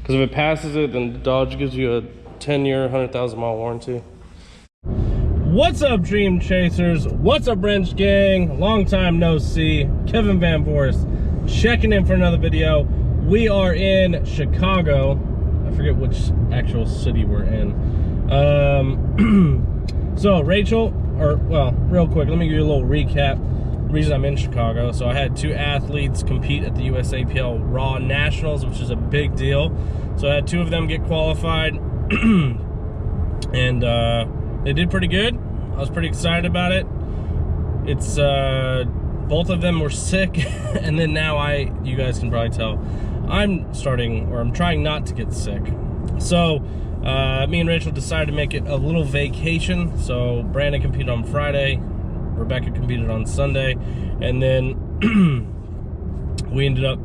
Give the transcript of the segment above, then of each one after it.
Because if it passes it, then Dodge gives you a 10-year, 100,000-mile warranty. What's up, Dream Chasers? What's up, Wrench Gang? Long time no see. Kevin Van Voris checking in for another video. We are in Chicago. I forget which actual city we're in. So Rachel, well, real quick, let me give you a little recap. The reason I'm in Chicago. So I had two athletes compete at the USAPL Raw Nationals, which is a big deal. So I had two of them get qualified, and they did pretty good. I was pretty excited about it. It's both of them were sick, and then now you guys can probably tell, I'm trying not to get sick. So me and Rachel decided to make it a little vacation. So Brandon competed on Friday, Rebecca competed on Sunday, and then we ended up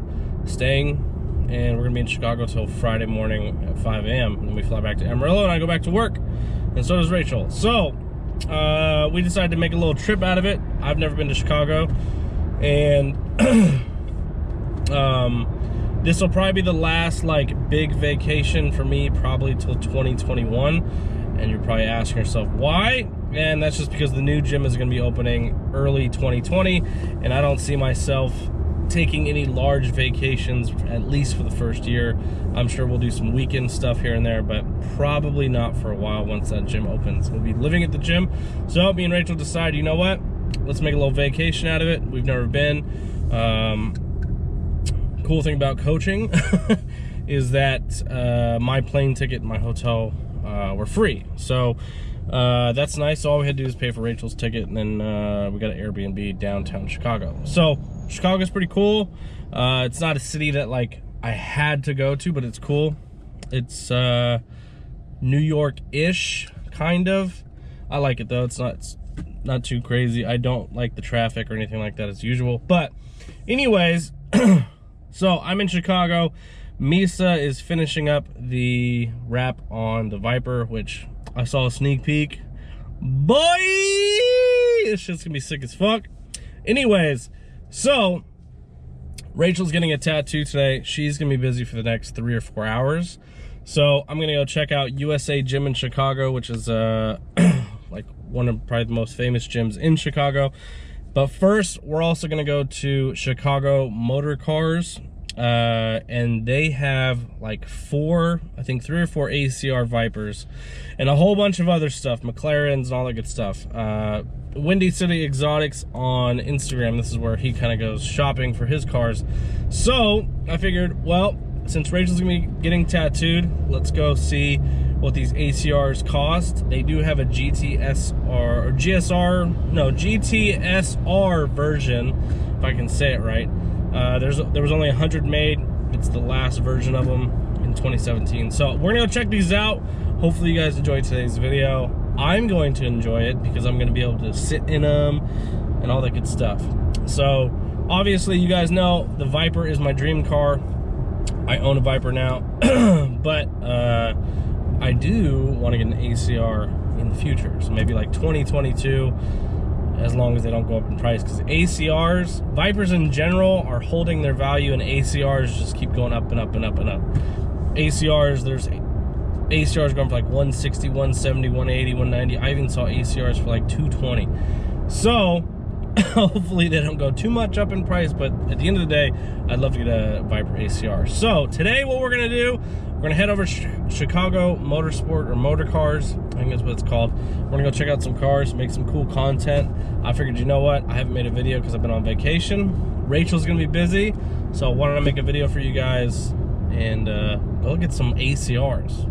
staying, and we're gonna be in Chicago till Friday morning at 5 a.m. and then we fly back to Amarillo and I go back to work, and so does Rachel. So we decided to make a little trip out of it. I've never been to Chicago, and this will probably be the last like big vacation for me, probably till 2021. And you're probably asking yourself why, and that's just because the new gym is going to be opening early 2020, and I don't see myself taking any large vacations, at least for the first year. I'm sure we'll do some weekend stuff here and there, but probably not for a while once that gym opens. We'll be living at the gym. So me and Rachel decided, you know what, let's make a little vacation out of it. We've never been. Cool thing about coaching is that my plane ticket and my hotel were free. So that's nice. So all we had to do is pay for Rachel's ticket, and then we got an Airbnb downtown Chicago. So Chicago's pretty cool. It's not a city that like I had to go to, but it's cool. It's New York-ish, kind of. I like it though. It's not too crazy. I don't like the traffic or anything like that as usual. But anyways, so I'm in Chicago. Misa is finishing up the wrap on the Viper, which I saw a sneak peek. Boy, this shit's gonna be sick as fuck. Anyways, so Rachel's getting a tattoo today. She's gonna be busy for the next 3 or 4 hours. So I'm gonna go check out USA Gym in Chicago, which is like one of probably the most famous gyms in Chicago. But first, we're also gonna go to Chicago Motorcars. And they have like I think 3 or 4 ACR Vipers and a whole bunch of other stuff, McLarens and all that good stuff. Windy City Exotics on Instagram, this is where he kind of goes shopping for his cars. So I figured, well, since Rachel's gonna be getting tattooed, let's go see what these ACRs cost. They do have a GTSR version, if I can say it right. There was only 100 made. It's the last version of them in 2017. So we're gonna go check these out. Hopefully you guys enjoyed today's video. I'm going to enjoy it because I'm gonna be able to sit in them and all that good stuff. So obviously you guys know the Viper is my dream car. I own a Viper now, but I do want to get an ACR in the future. So maybe like 2022. As long as they don't go up in price, because ACRs, Vipers in general, are holding their value, and ACRs just keep going up and up and up and up. there's ACRs going for like 160, 170, 180, 190. I even saw ACRs for like 220. So hopefully they don't go too much up in price, but at the end of the day, I'd love to get a Viper ACR. So today what we're gonna do, we're gonna head over to Chicago Motorsport, or Motorcars, I think that's what it's called. We're gonna go check out some cars, make some cool content. I figured, you know what, I haven't made a video because I've been on vacation. Rachel's gonna be busy, so why don't I make a video for you guys and go get some ACRs.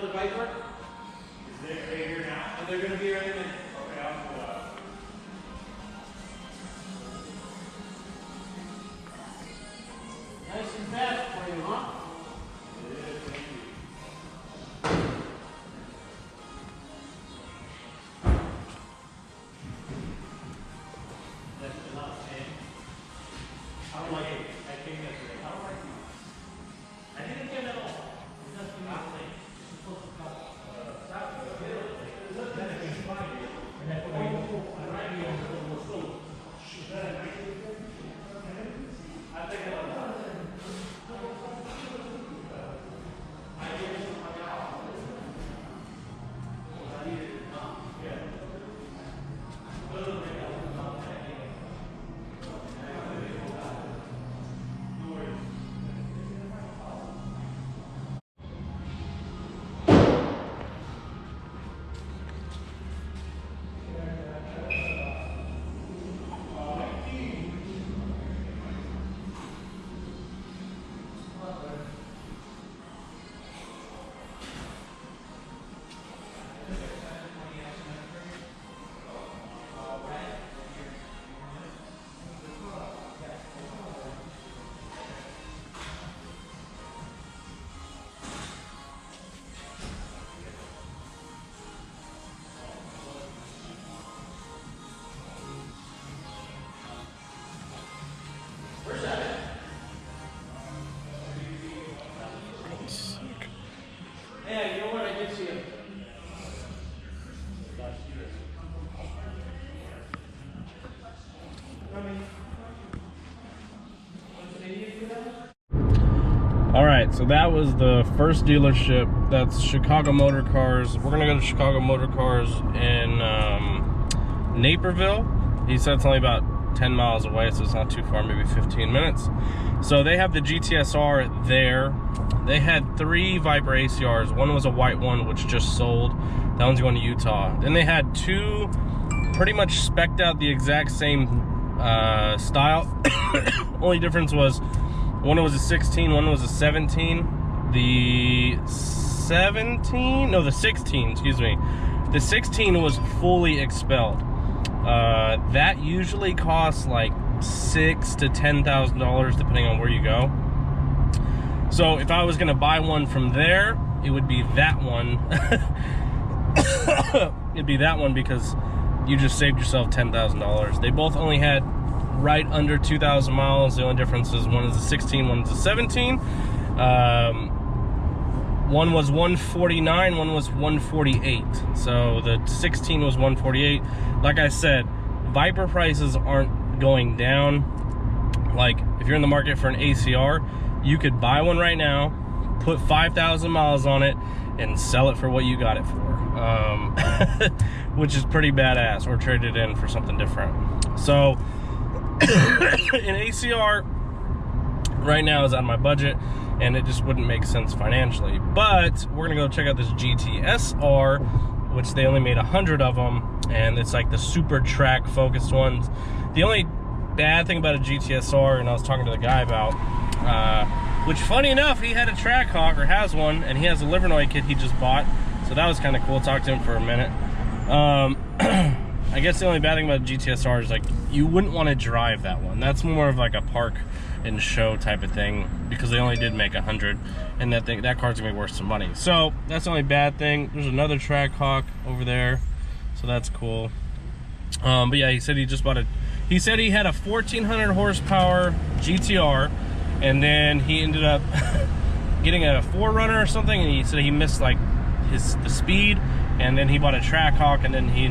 the Viper? Is they here now? And they're gonna be here in a minute. Okay, I'll pull up. Nice and fast for you, huh? It is, thank you. That's enough, man. I don't like it. I came yesterday. I don't like it. I didn't get it all. It doesn't mean it's late. It's supposed to come. And that's why I'm right here on the slope. I think I yeah, you know what? I did see it. All right, so that was the first dealership. That's Chicago Motorcars. We're gonna go to Chicago Motorcars in Naperville. He said it's only about 10 miles away, so it's not too far, maybe 15 minutes. So they have the GTSR there. They had 3 Viper ACRs. One was a white one, which just sold. That one's going to Utah. Then they had 2 pretty much spec'd out the exact same style. Only difference was one was a 16, one was a 17. The 16, excuse me. The 16 was fully expelled. That usually costs like $6,000 to $10,000 depending on where you go. So if I was gonna buy one from there, it would be that one. It'd be that one because you just saved yourself $10,000. They both only had right under 2,000 miles. The only difference is one is a 16, one is a 17. One was 149, one was 148. So the 16 was 148. Like I said, Viper prices aren't going down. Like if you're in the market for an ACR, you could buy one right now, put 5,000 miles on it, and sell it for what you got it for, which is pretty badass, or trade it in for something different. So an ACR right now is out of my budget, and it just wouldn't make sense financially. But we're gonna go check out this GTSR, which they only made 100 of them, and it's like the super track focused ones. The only bad thing about a GTSR, and I was talking to the guy about, which funny enough, he had a Trackhawk, or has one, and he has a Livernois kit he just bought, so that was kind of cool. Talked to him for a minute. I guess the only bad thing about GTSR is like you wouldn't want to drive that one. That's more of like a park and show type of thing, because they only did make 100, and that car's gonna be worth some money. So that's the only bad thing. There's another Trackhawk over there, so that's cool. But yeah, he said he just bought he said he had a 1,400 horsepower GTR, and then he ended up getting a 4Runner or something, and he said he missed like the speed, and then he bought a Trackhawk, and then he's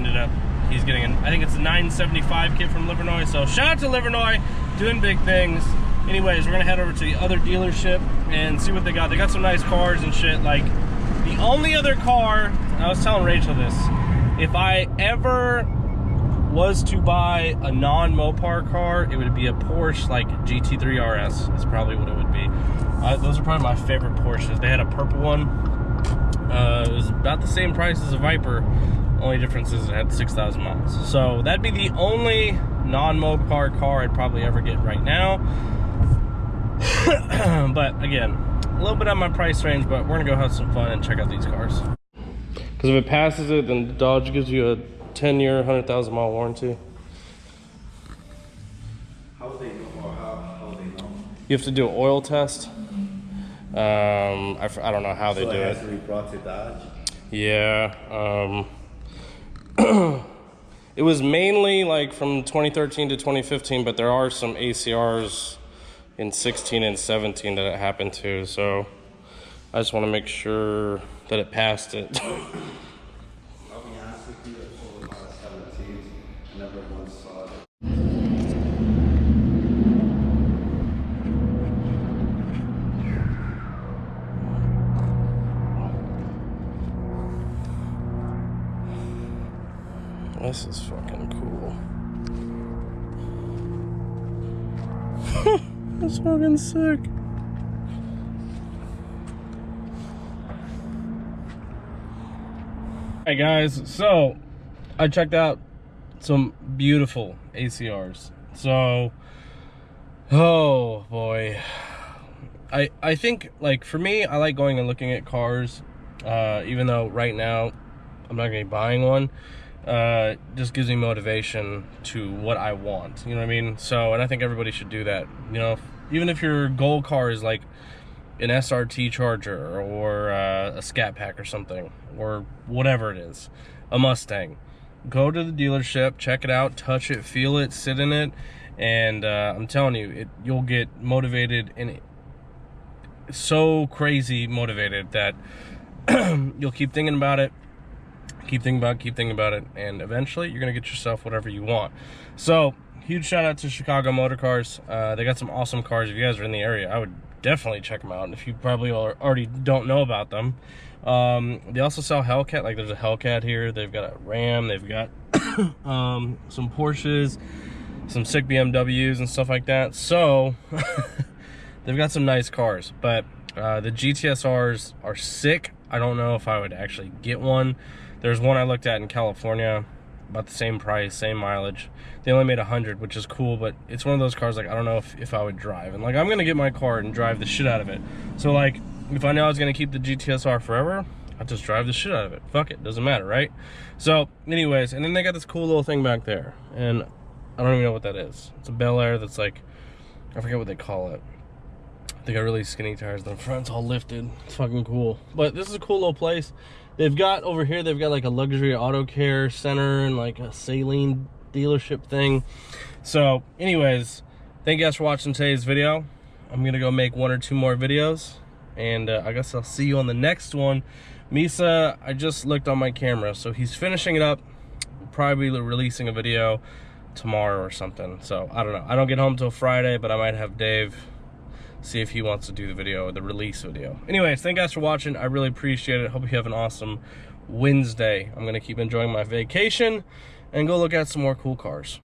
getting I think it's a 975 kit from Livernois. So shout out to Livernois, doing big things. Anyways, we're gonna head over to the other dealership and see what they got. They got some nice cars and shit. Like the only other car, I was telling Rachel this, if I ever was to buy a non-Mopar car, it would be a Porsche like GT3 RS is probably what it would be. Those are probably my favorite Porsches. They had a purple one. It was about the same price as a Viper. Only difference is it had 6,000 miles. So that'd be the only non-Mopar car I'd probably ever get right now. But again, a little bit out of my price range, but we're gonna go have some fun and check out these cars. Because if it passes it, then Dodge gives you a 10-year, 100,000-mile warranty. How do they know? Or how do they know? You have to do an oil test. I don't know how they do it. So it has to be brought to Dodge? Yeah. It was mainly like from 2013 to 2015, but there are some ACRs in 16 and 17 that it happened to. So I just want to make sure that it passed it. I'll be honest with you, I sold a lot of 17s. I never once saw it. This is fucking cool. That's fucking sick. Hey guys, so I checked out some beautiful ACRs. So, oh boy. I think, like, for me, I like going and looking at cars, even though right now I'm not gonna be buying one. Just gives me motivation to what I want, you know what I mean? So, and I think everybody should do that, you know, even if your goal car is like an SRT Charger or a Scat Pack or something, or whatever it is, a Mustang. Go to the dealership, check it out, touch it, feel it, sit in it, and I'm telling you, you'll get motivated, and so crazy motivated that you'll keep thinking about it. Keep thinking about it, and eventually you're gonna get yourself whatever you want. So, huge shout out to Chicago Motorcars. They got some awesome cars. If you guys are in the area, I would definitely check them out. If you probably already don't know about them, they also sell Hellcat. Like, there's a Hellcat here. They've got a Ram. They've got some Porsches, some sick BMWs and stuff like that. So they've got some nice cars, but the GTSRs are sick. I don't know if I would actually get one. There's one I looked at in California, about the same price, same mileage. They only made 100, which is cool, but it's one of those cars, like, I don't know if I would drive. And, like, I'm gonna get my car and drive the shit out of it. So, like, if I know I was gonna keep the GTSR forever, I'd just drive the shit out of it. Fuck it, doesn't matter, right? So, anyways, and then they got this cool little thing back there, and I don't even know what that is. It's a Bel Air that's like, I forget what they call it. They got really skinny tires. The front's all lifted. It's fucking cool. But this is a cool little place. They've got over here, they've got like a luxury auto care center and like a saline dealership thing. So anyways, thank you guys for watching today's video. I'm gonna go make 1 or 2 more videos, and I guess I'll see you on the next one. Misa, I just looked on my camera, so he's finishing it up. We'll probably be releasing a video tomorrow or something. So I don't know. I don't get home till Friday, but I might have Dave see if he wants to do the video, the release video. Anyways, thank you guys for watching. I really appreciate it. Hope you have an awesome Wednesday. I'm gonna keep enjoying my vacation and go look at some more cool cars.